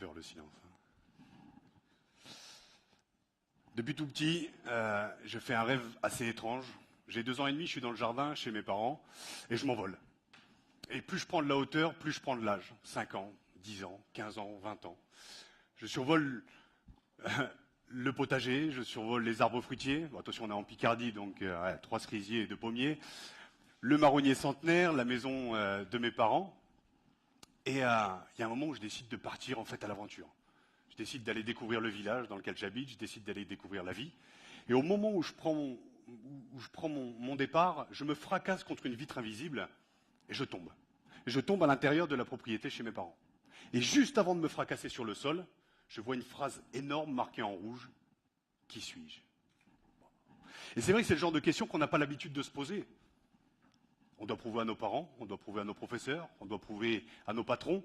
peur le silence. Depuis tout petit, je fais un rêve assez étrange. J'ai 2 ans et demi, je suis dans le jardin chez mes parents et je m'envole. Et plus je prends de la hauteur, plus je prends de l'âge. 5 ans, 10 ans, 15 ans, 20 ans. Je survole le potager, je survole les arbres fruitiers. Bon, attention, on est en Picardie, donc 3 cerisiers et 2 pommiers. Le marronnier centenaire, la maison de mes parents. Et il y a un moment où je décide de partir en fait à l'aventure. Je décide d'aller découvrir le village dans lequel j'habite, je décide d'aller découvrir la vie. Et au moment où je prends mon départ, je me fracasse contre une vitre invisible et je tombe. Et je tombe à l'intérieur de la propriété chez mes parents. Et juste avant de me fracasser sur le sol, je vois une phrase énorme marquée en rouge. Qui suis-je? Et c'est vrai que c'est le genre de question qu'on n'a pas l'habitude de se poser. On doit prouver à nos parents, on doit prouver à nos professeurs, on doit prouver à nos patrons.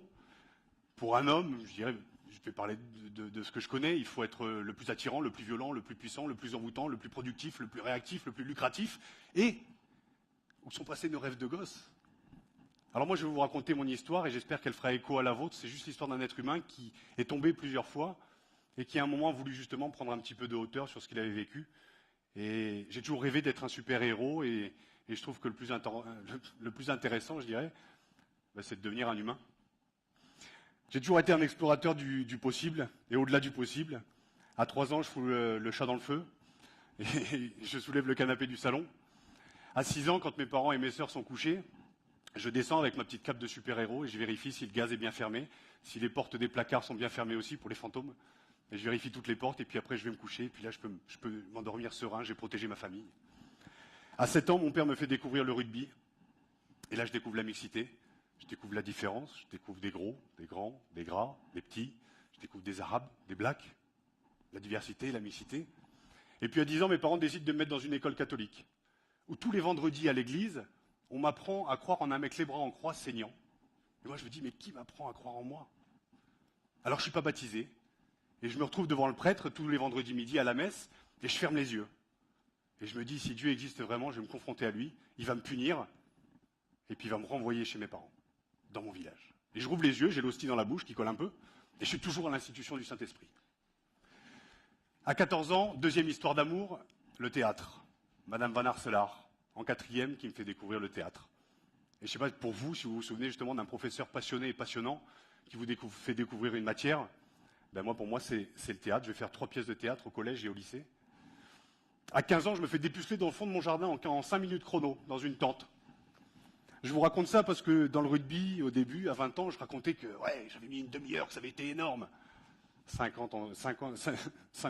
Pour un homme, je dirais, je vais parler de ce que je connais, il faut être le plus attirant, le plus violent, le plus puissant, le plus envoûtant, le plus productif, le plus réactif, le plus lucratif. Et où sont passés nos rêves de gosse? Alors moi, je vais vous raconter mon histoire et j'espère qu'elle fera écho à la vôtre. C'est juste l'histoire d'un être humain qui est tombé plusieurs fois et qui à un moment a voulu justement prendre un petit peu de hauteur sur ce qu'il avait vécu. Et j'ai toujours rêvé d'être un super-héros et je trouve que le plus intéressant, je dirais, c'est de devenir un humain. J'ai toujours été un explorateur du possible et au-delà du possible. À 3 ans, je fous le chat dans le feu et je soulève le canapé du salon. À 6 ans, quand mes parents et mes sœurs sont couchés, je descends avec ma petite cape de super-héros et je vérifie si le gaz est bien fermé, si les portes des placards sont bien fermées aussi pour les fantômes. Et je vérifie toutes les portes et puis après je vais me coucher et puis là je peux m'endormir serein, j'ai protégé ma famille. À 7 ans, mon père me fait découvrir le rugby. Et là je découvre la mixité, je découvre la différence, je découvre des gros, des grands, des gras, des petits, je découvre des arabes, des blacks, la diversité, la mixité. Et puis à 10 ans, mes parents décident de me mettre dans une école catholique, où tous les vendredis à l'église, on m'apprend à croire en un mec les bras en croix saignant. Et moi je me dis, mais qui m'apprend à croire en moi? Alors je suis pas baptisé, et je me retrouve devant le prêtre tous les vendredis midi à la messe, et je ferme les yeux. Et je me dis, si Dieu existe vraiment, je vais me confronter à lui, il va me punir, et puis il va me renvoyer chez mes parents, dans mon village. Et je rouvre les yeux, j'ai l'hostie dans la bouche qui colle un peu, et je suis toujours à l'institution du Saint-Esprit. À 14 ans, deuxième histoire d'amour, le théâtre. Madame Van Arselaar, en 4e, qui me fait découvrir le théâtre. Et je ne sais pas pour vous, si vous vous souvenez justement d'un professeur passionné et passionnant, qui vous fait découvrir une matière. Ben moi, pour moi, c'est le théâtre. Je vais faire 3 pièces de théâtre au collège et au lycée. À 15 ans, je me fais dépuceler dans le fond de mon jardin en 5 minutes chrono, dans une tente. Je vous raconte ça parce que dans le rugby, au début, à 20 ans, je racontais que ouais, j'avais mis une demi-heure, que ça avait été énorme. 5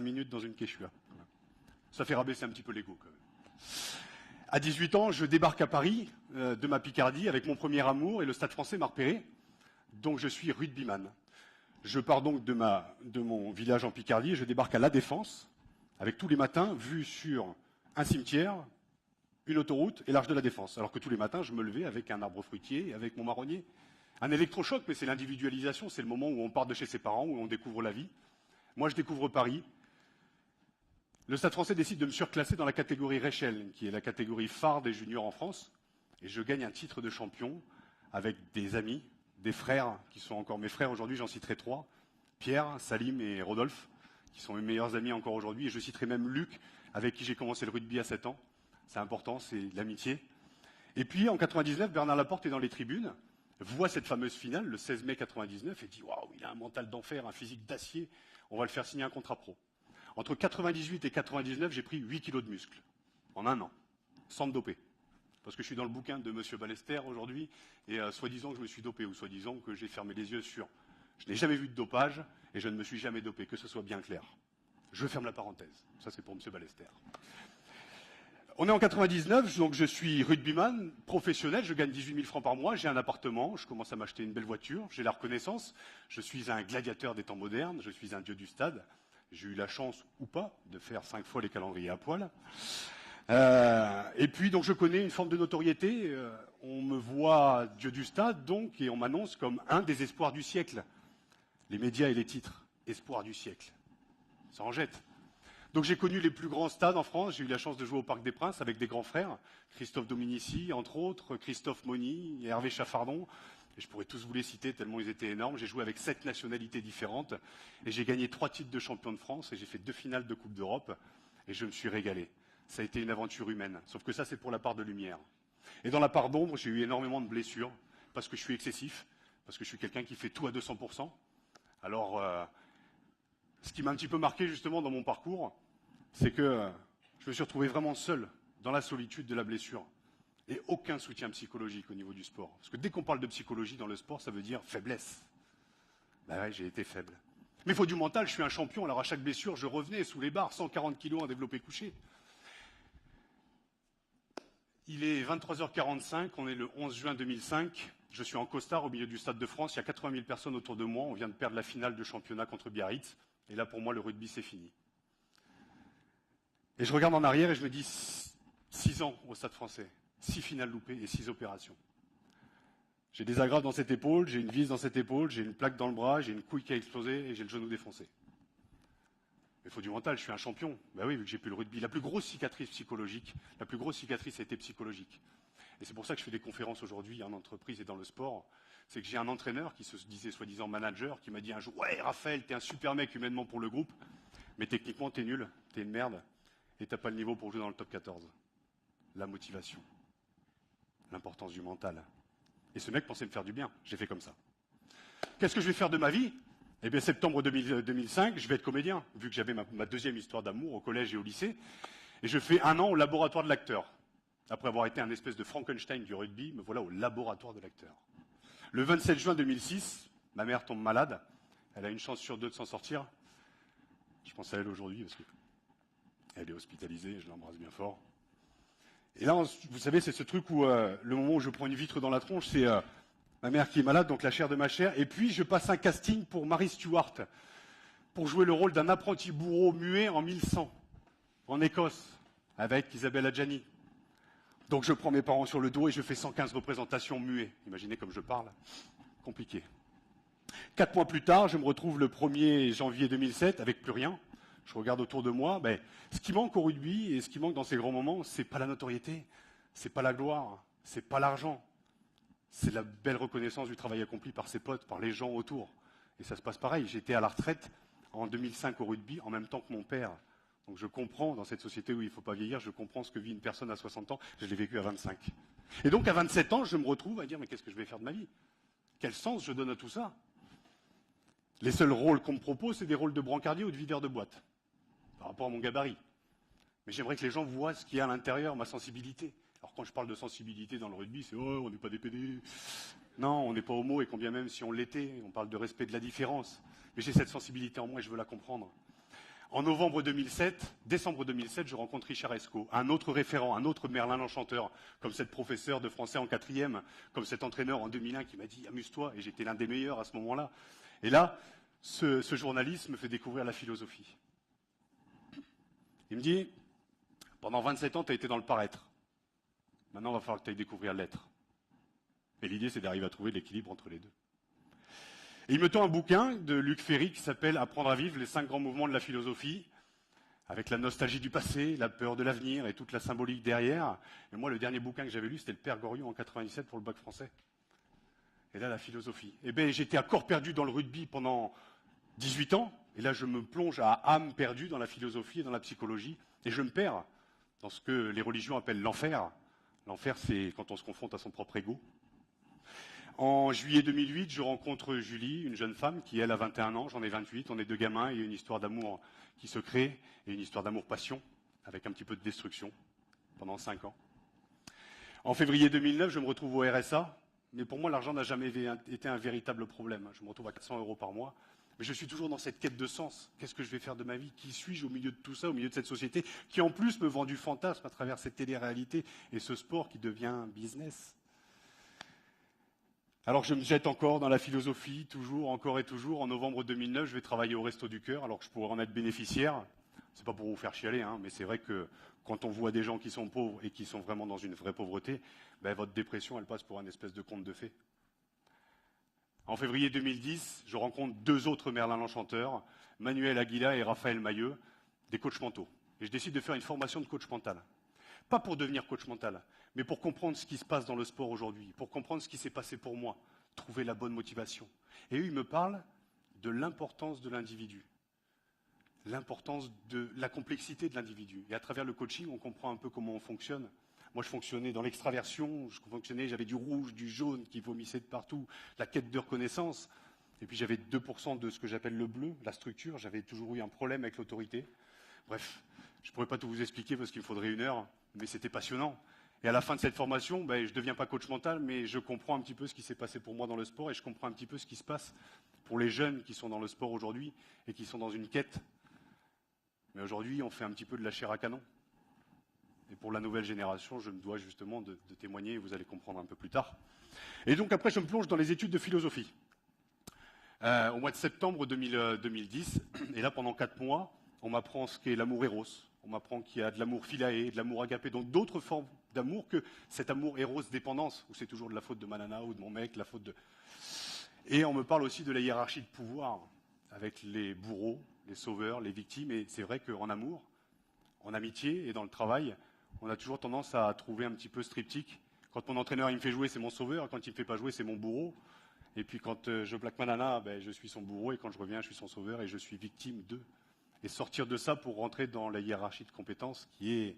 minutes dans une quechua. Ça fait rabaisser un petit peu l'ego quand même. À 18 ans, je débarque à Paris, de ma Picardie, avec mon premier amour, et le Stade Français m'a repéré. Donc je suis rugbyman. Je pars donc de mon village en Picardie, et je débarque à La Défense, avec tous les matins, vue sur un cimetière, une autoroute et l'Arche de la Défense. Alors que tous les matins, je me levais avec un arbre fruitier, avec mon marronnier. Un électrochoc, mais c'est l'individualisation, c'est le moment où on part de chez ses parents, où on découvre la vie. Moi, je découvre Paris. Le Stade Français décide de me surclasser dans la catégorie Rechel, qui est la catégorie phare des juniors en France. Et je gagne un titre de champion avec des amis, des frères, qui sont encore mes frères aujourd'hui, j'en citerai 3. Pierre, Salim et Rodolphe, qui sont mes meilleurs amis encore aujourd'hui. Et je citerai même Luc, avec qui j'ai commencé le rugby à 7 ans. C'est important, c'est l'amitié. Et puis, en 99, Bernard Laporte est dans les tribunes, voit cette fameuse finale, le 16 mai 99, et dit « Waouh, il a un mental d'enfer, un physique d'acier, on va le faire signer un contrat pro ». Entre 98 et 99, j'ai pris 8 kilos de muscles, en un an, sans me doper. Parce que je suis dans le bouquin de M. Ballester aujourd'hui, et soi-disant que je me suis dopé, ou soi-disant que j'ai fermé les yeux sur « Je n'ai jamais vu de dopage, et je ne me suis jamais dopé », que ce soit bien clair. Je ferme la parenthèse. Ça, c'est pour M. Ballester. On est en 99, donc je suis rugbyman, professionnel, je gagne 18 000 francs par mois, j'ai un appartement, je commence à m'acheter une belle voiture, j'ai la reconnaissance, je suis un gladiateur des temps modernes, je suis un dieu du stade. J'ai eu la chance, ou pas, de faire 5 fois les calendriers à poil. Et puis, donc, je connais une forme de notoriété. On me voit dieu du stade, donc, et on m'annonce comme un des espoirs du siècle. Les médias et les titres. Espoir du siècle. Ça en jette. Donc, j'ai connu les plus grands stades en France. J'ai eu la chance de jouer au Parc des Princes avec des grands frères. Christophe Dominici, entre autres, Christophe Moni, Hervé Chaffardon. Et je pourrais tous vous les citer tellement ils étaient énormes. J'ai joué avec 7 nationalités différentes et j'ai gagné 3 titres de champion de France et j'ai fait 2 finales de Coupe d'Europe et je me suis régalé. Ça a été une aventure humaine. Sauf que ça, c'est pour la part de lumière. Et dans la part d'ombre, j'ai eu énormément de blessures parce que je suis excessif, parce que je suis quelqu'un qui fait tout à 200%. Alors, ce qui m'a un petit peu marqué justement dans mon parcours, c'est que je me suis retrouvé vraiment seul dans la solitude de la blessure. Et aucun soutien psychologique au niveau du sport. Parce que dès qu'on parle de psychologie dans le sport, ça veut dire faiblesse. Ben ouais, j'ai été faible. Mais il faut du mental, je suis un champion, alors à chaque blessure, je revenais sous les barres, 140 kilos en développé couché. Il est 23h45, on est le 11 juin 2005. Je suis en costard au milieu du Stade de France, il y a 80 000 personnes autour de moi, on vient de perdre la finale de championnat contre Biarritz. Et là, pour moi, le rugby, c'est fini. Et je regarde en arrière et je me dis, 6 ans au Stade français. 6 finales loupées et 6 opérations. J'ai des agrafes dans cette épaule, j'ai une vis dans cette épaule, j'ai une plaque dans le bras, j'ai une couille qui a explosé et j'ai le genou défoncé. Il faut du mental, je suis un champion. Ben oui, vu que j'ai plus le rugby. La plus grosse cicatrice psychologique, la plus grosse cicatrice a été psychologique. Et c'est pour ça que je fais des conférences aujourd'hui en entreprise et dans le sport. C'est que j'ai un entraîneur qui se disait soi-disant manager, qui m'a dit un jour, ouais Raphaël, t'es un super mec humainement pour le groupe, mais techniquement t'es nul, t'es une merde, et t'as pas le niveau pour jouer dans le top 14. La motivation. L'importance du mental. Et ce mec pensait me faire du bien. J'ai fait comme ça. Qu'est-ce que je vais faire de ma vie? Eh bien, septembre 2005, je vais être comédien, vu que j'avais ma deuxième histoire d'amour au collège et au lycée. Et je fais 1 an au laboratoire de l'acteur. Après avoir été un espèce de Frankenstein du rugby, me voilà au laboratoire de l'acteur. Le 27 juin 2006, ma mère tombe malade. Elle a une chance sur 2 de s'en sortir. Je pense à elle aujourd'hui parce qu'elle est hospitalisée, je l'embrasse bien fort. Et là, vous savez, c'est ce truc où le moment où je prends une vitre dans la tronche, c'est ma mère qui est malade, donc la chair de ma chair. Et puis, je passe un casting pour Mary Stuart, pour jouer le rôle d'un apprenti bourreau muet en 1100, en Écosse, avec Isabelle Adjani. Donc, je prends mes parents sur le dos et je fais 115 représentations muets. Imaginez comme je parle. Compliqué. 4 mois plus tard, je me retrouve le 1er janvier 2007 avec plus rien. Je regarde autour de moi, ben, ce qui manque au rugby et ce qui manque dans ces grands moments, c'est pas la notoriété, c'est pas la gloire, c'est pas l'argent. C'est la belle reconnaissance du travail accompli par ses potes, par les gens autour. Et ça se passe pareil. J'étais à la retraite en 2005 au rugby en même temps que mon père. Donc je comprends, dans cette société où il ne faut pas vieillir, je comprends ce que vit une personne à 60 ans. Je l'ai vécu à 25. Et donc à 27 ans, je me retrouve à dire mais qu'est-ce que je vais faire de ma vie? Quel sens je donne à tout ça? Les seuls rôles qu'on me propose, c'est des rôles de brancardier ou de videur de boîte, par rapport à mon gabarit. Mais j'aimerais que les gens voient ce qu'il y a à l'intérieur, ma sensibilité. Alors quand je parle de sensibilité dans le rugby, c'est « oh, on n'est pas des PD ». Non, on n'est pas homo, et combien même si on l'était, on parle de respect de la différence. Mais j'ai cette sensibilité en moi et je veux la comprendre. En décembre 2007, je rencontre Richard Esco, un autre référent, un autre Merlin l'Enchanteur, comme cette professeure de français en 4e, comme cet entraîneur en 2001 qui m'a dit « amuse-toi », et j'étais l'un des meilleurs à ce moment-là. Et là, ce journaliste me fait découvrir la philosophie. Il me dit « pendant 27 ans, tu as été dans le paraître. Maintenant, il va falloir que tu ailles découvrir l'être. » Et l'idée, c'est d'arriver à trouver l'équilibre entre les deux. Et il me tend un bouquin de Luc Ferry qui s'appelle « Apprendre à vivre, les 5 grands mouvements de la philosophie », avec la nostalgie du passé, la peur de l'avenir et toute la symbolique derrière. Et moi, le dernier bouquin que j'avais lu, c'était le Père Goriot en 97 pour le bac français. Et là, la philosophie. Eh bien, j'étais à corps perdu dans le rugby pendant 18 ans, et là, je me plonge à âme perdue dans la philosophie et dans la psychologie, et je me perds dans ce que les religions appellent l'enfer. L'enfer, c'est quand on se confronte à son propre ego. En juillet 2008, je rencontre Julie, une jeune femme qui, elle, a 21 ans, j'en ai 28, on est 2 gamins, et il y a une histoire d'amour qui se crée, et une histoire d'amour-passion, avec un petit peu de destruction, pendant 5 ans. En février 2009, je me retrouve au RSA, mais pour moi, l'argent n'a jamais été un véritable problème. Je me retrouve à 400 € par mois, mais je suis toujours dans cette quête de sens. Qu'est-ce que je vais faire de ma vie? Qui suis-je au milieu de tout ça, au milieu de cette société, qui en plus me vend du fantasme à travers cette télé-réalité et ce sport qui devient un business? Alors je me jette encore dans la philosophie, toujours, encore et toujours. En novembre 2009, je vais travailler au Resto du Cœur, alors que je pourrais en être bénéficiaire. C'est pas pour vous faire chialer, hein, mais c'est vrai que quand on voit des gens qui sont pauvres et qui sont vraiment dans une vraie pauvreté, ben, votre dépression, elle passe pour un espèce de conte de fées. En février 2010, je rencontre 2 autres Merlin l'Enchanteur, Manuel Aguila et Raphaël Mailleux, des coachs mentaux. Et je décide de faire une formation de coach mental. Pas pour devenir coach mental, mais pour comprendre ce qui se passe dans le sport aujourd'hui, pour comprendre ce qui s'est passé pour moi, trouver la bonne motivation. Et eux, ils me parlent de l'importance de l'individu, l'importance de la complexité de l'individu. Et à travers le coaching, on comprend un peu comment on fonctionne. Moi, je fonctionnais dans l'extraversion, j'avais du rouge, du jaune qui vomissait de partout, la quête de reconnaissance. Et puis j'avais 2% de ce que j'appelle le bleu, la structure. J'avais toujours eu un problème avec l'autorité. Bref, je ne pourrais pas tout vous expliquer parce qu'il me faudrait 1 heure, mais c'était passionnant. Et à la fin de cette formation, je ne deviens pas coach mental, mais je comprends un petit peu ce qui s'est passé pour moi dans le sport et je comprends un petit peu ce qui se passe pour les jeunes qui sont dans le sport aujourd'hui et qui sont dans une quête. Mais aujourd'hui, on fait un petit peu de la chair à canon. Et pour la nouvelle génération, je me dois justement de témoigner et vous allez comprendre un peu plus tard. Et donc après, je me plonge dans les études de philosophie. Au mois de septembre 2010, et là pendant 4 mois, on m'apprend ce qu'est l'amour éros, on m'apprend qu'il y a de l'amour philaé, de l'amour agapé, donc d'autres formes d'amour que cet amour éros dépendance, où c'est toujours de la faute de ma nana ou de mon mec, la faute de... Et on me parle aussi de la hiérarchie de pouvoir, avec les bourreaux, les sauveurs, les victimes, et c'est vrai qu'en amour, en amitié et dans le travail, on a toujours tendance à trouver un petit peu ce triptyque. Quand mon entraîneur il me fait jouer, c'est mon sauveur, quand il ne me fait pas jouer, c'est mon bourreau. Et puis quand je plaque ma nana, je suis son bourreau, et quand je reviens, je suis son sauveur, et je suis victime d'eux. Et sortir de ça pour rentrer dans la hiérarchie de compétences qui est,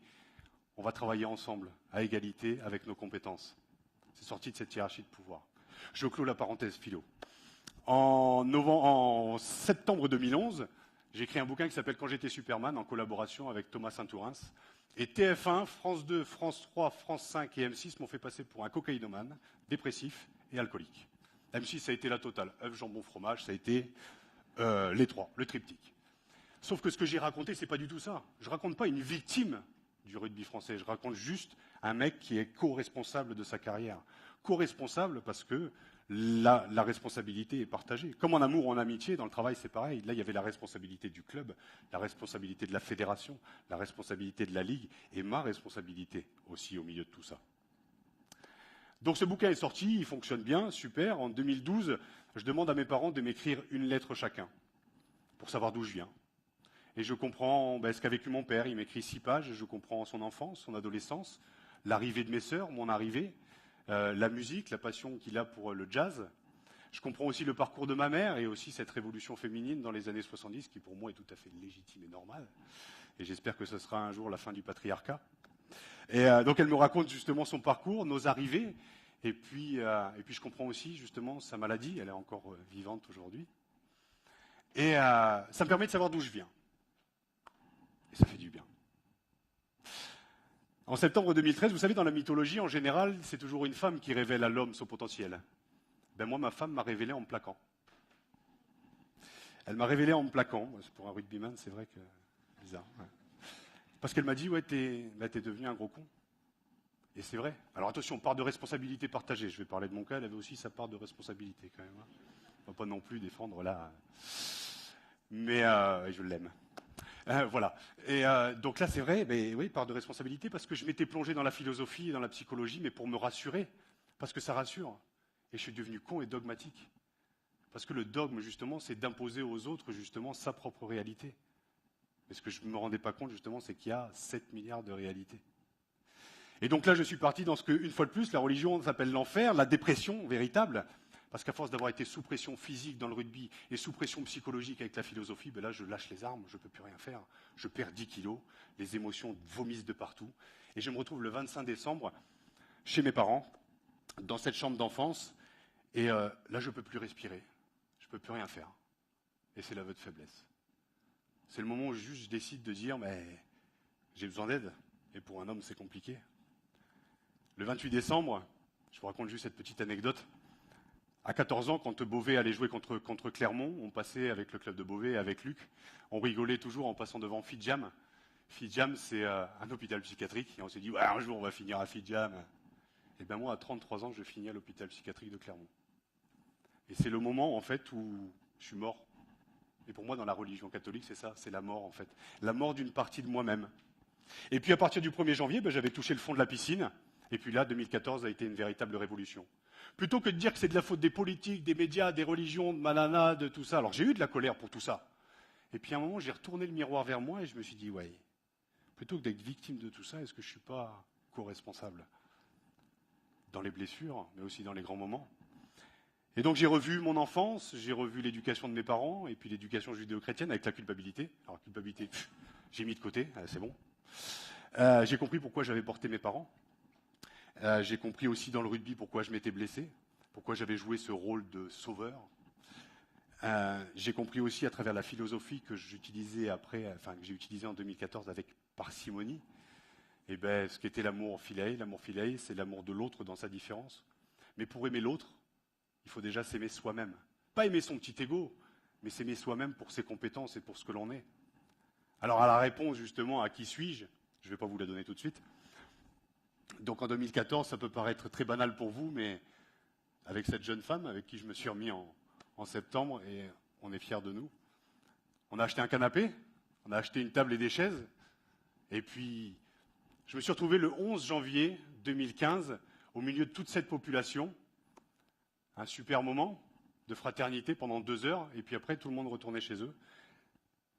on va travailler ensemble, à égalité avec nos compétences. C'est sorti de cette hiérarchie de pouvoir. Je clôt la parenthèse philo. En septembre 2011, j'ai écrit un bouquin qui s'appelle Quand j'étais Superman, en collaboration avec Thomas Saint-Tourens. Et TF1, France 2, France 3, France 5 et M6 m'ont fait passer pour un cocaïnomane, dépressif et alcoolique. M6, ça a été la totale. œufs, jambon, fromage, ça a été les 3, le triptyque. Sauf que ce que j'ai raconté, c'est pas du tout ça. Je raconte pas une victime du rugby français. Je raconte juste un mec qui est co-responsable de sa carrière. Co-responsable parce que la responsabilité est partagée. Comme en amour ou en amitié, dans le travail, c'est pareil. Là, il y avait la responsabilité du club, la responsabilité de la fédération, la responsabilité de la ligue et ma responsabilité aussi au milieu de tout ça. Donc ce bouquin est sorti, il fonctionne bien, super. En 2012, je demande à mes parents de m'écrire une lettre chacun pour savoir d'où je viens. Et je comprends ce qu'a vécu mon père. Il m'écrit 6 pages. Je comprends son enfance, son adolescence, l'arrivée de mes sœurs, mon arrivée, la musique, la passion qu'il a pour le jazz. Je comprends aussi le parcours de ma mère et aussi cette révolution féminine dans les années 70 qui pour moi est tout à fait légitime et normale. Et j'espère que ce sera un jour la fin du patriarcat. Et donc elle me raconte justement son parcours, nos arrivées. Et puis je comprends aussi justement sa maladie. Elle est encore vivante aujourd'hui. Et ça me permet de savoir d'où je viens. Et ça fait du bien. En septembre 2013, vous savez, dans la mythologie, en général, c'est toujours une femme qui révèle à l'homme son potentiel. Moi, ma femme m'a révélé en me plaquant. Elle m'a révélé en me plaquant. Pour un rugbyman, c'est vrai que c'est bizarre. Ouais. Parce qu'elle m'a dit, ouais, t'es devenu un gros con. Et c'est vrai. Alors attention, part de responsabilité partagée. Je vais parler de mon cas, elle avait aussi sa part de responsabilité quand même. On ne va pas non plus défendre là. Mais je l'aime. Voilà. Et donc là, c'est vrai, oui, part de responsabilité, parce que je m'étais plongé dans la philosophie et dans la psychologie, mais pour me rassurer, parce que ça rassure. Et je suis devenu con et dogmatique. Parce que le dogme, justement, c'est d'imposer aux autres, justement, sa propre réalité. Mais ce que je ne me rendais pas compte, justement, c'est qu'il y a 7 milliards de réalités. Et donc là, je suis parti dans ce que, une fois de plus, la religion s'appelle l'enfer, la dépression véritable. Parce qu'à force d'avoir été sous pression physique dans le rugby et sous pression psychologique avec la philosophie, là, je lâche les armes, je ne peux plus rien faire. Je perds 10 kilos, les émotions vomissent de partout. Et je me retrouve le 25 décembre chez mes parents, dans cette chambre d'enfance. Et là, je ne peux plus respirer. Je ne peux plus rien faire. Et c'est l'aveu de faiblesse. C'est le moment où juste je décide de dire, mais j'ai besoin d'aide. Et pour un homme, c'est compliqué. Le 28 décembre, je vous raconte juste cette petite anecdote. À 14 ans, quand Beauvais allait jouer contre Clermont, on passait avec le club de Beauvais, avec Luc, on rigolait toujours en passant devant Fidjam. Fidjam, c'est un hôpital psychiatrique, et on s'est dit, ouais, un jour on va finir à Fidjam. Et bien moi, à 33 ans, je finis à l'hôpital psychiatrique de Clermont. Et c'est le moment, en fait, où je suis mort. Et pour moi, dans la religion catholique, c'est ça, c'est la mort, en fait. La mort d'une partie de moi-même. Et puis à partir du 1er janvier, j'avais touché le fond de la piscine. Et puis là, 2014 a été une véritable révolution. Plutôt que de dire que c'est de la faute des politiques, des médias, des religions, de Malana, de tout ça. Alors j'ai eu de la colère pour tout ça. Et puis à un moment, j'ai retourné le miroir vers moi et je me suis dit, ouais, plutôt que d'être victime de tout ça, est-ce que je ne suis pas co-responsable dans les blessures, mais aussi dans les grands moments? Et donc j'ai revu mon enfance, j'ai revu l'éducation de mes parents, et puis l'éducation judéo-chrétienne avec la culpabilité. Alors culpabilité, j'ai mis de côté, c'est bon. J'ai compris pourquoi j'avais porté mes parents. J'ai compris aussi dans le rugby pourquoi je m'étais blessé, pourquoi j'avais joué ce rôle de sauveur. J'ai compris aussi à travers la philosophie que j'utilisais après, enfin que j'ai utilisée en 2014 avec parcimonie, et ben ce qu'était l'amour philéi. L'amour philéi, c'est l'amour de l'autre dans sa différence. Mais pour aimer l'autre, il faut déjà s'aimer soi-même. Pas aimer son petit ego, mais s'aimer soi-même pour ses compétences et pour ce que l'on est. Alors à la réponse justement à qui suis-je, je ne vais pas vous la donner tout de suite. Donc en 2014, ça peut paraître très banal pour vous, mais avec cette jeune femme avec qui je me suis remis en septembre, et on est fiers de nous. On a acheté un canapé, on a acheté une table et des chaises, et puis je me suis retrouvé le 11 janvier 2015 au milieu de toute cette population. Un super moment de fraternité pendant 2 heures, et puis après tout le monde retournait chez eux.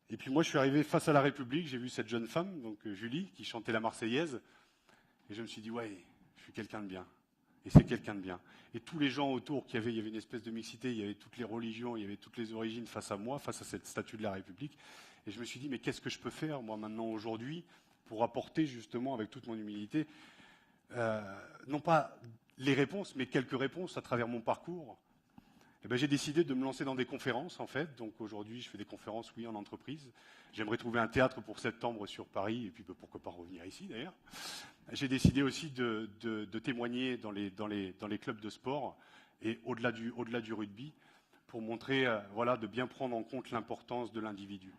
Et puis moi je suis arrivé face à la République, j'ai vu cette jeune femme, donc Julie, qui chantait la Marseillaise, et je me suis dit ouais, je suis quelqu'un de bien. Et c'est quelqu'un de bien. Et tous les gens autour il y avait une espèce de mixité, il y avait toutes les religions, il y avait toutes les origines face à moi, face à cette statue de la République. Et je me suis dit mais qu'est-ce que je peux faire moi maintenant aujourd'hui pour apporter justement avec toute mon humilité, non pas les réponses, mais quelques réponses à travers mon parcours. Eh ben, j'ai décidé de me lancer dans des conférences, en fait. Donc aujourd'hui, je fais des conférences, oui, en entreprise. J'aimerais trouver un théâtre pour septembre sur Paris, et puis pourquoi pas revenir ici, d'ailleurs. J'ai décidé aussi de témoigner dans les clubs de sport, et au-delà du rugby, pour montrer, voilà, de bien prendre en compte l'importance de l'individu.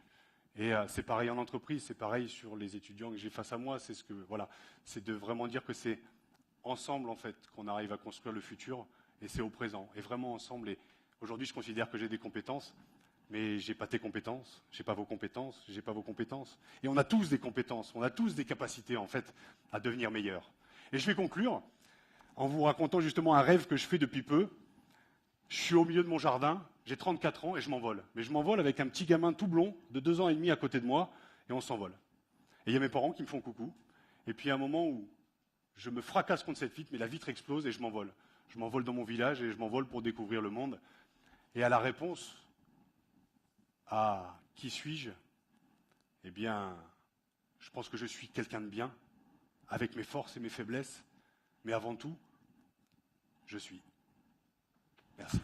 Et c'est pareil en entreprise, c'est pareil sur les étudiants que j'ai face à moi. C'est voilà, c'est de vraiment dire que c'est ensemble, en fait, qu'on arrive à construire le futur, et c'est au présent, et vraiment ensemble. Et aujourd'hui, je considère que j'ai des compétences, mais j'ai pas tes compétences, j'ai pas vos compétences, j'ai pas vos compétences. Et on a tous des compétences, on a tous des capacités, en fait, à devenir meilleurs. Et je vais conclure en vous racontant justement un rêve que je fais depuis peu. Je suis au milieu de mon jardin, j'ai 34 ans et je m'envole. Mais je m'envole avec un petit gamin tout blond de 2 ans et demi à côté de moi, et on s'envole. Et il y a mes parents qui me font coucou. Et puis il y a un moment où je me fracasse contre cette vitre, mais la vitre explose et je m'envole. Je m'envole dans mon village et je m'envole pour découvrir le monde. Et à la réponse à qui suis-je, eh bien, je pense que je suis quelqu'un de bien, avec mes forces et mes faiblesses, mais avant tout, je suis. Merci.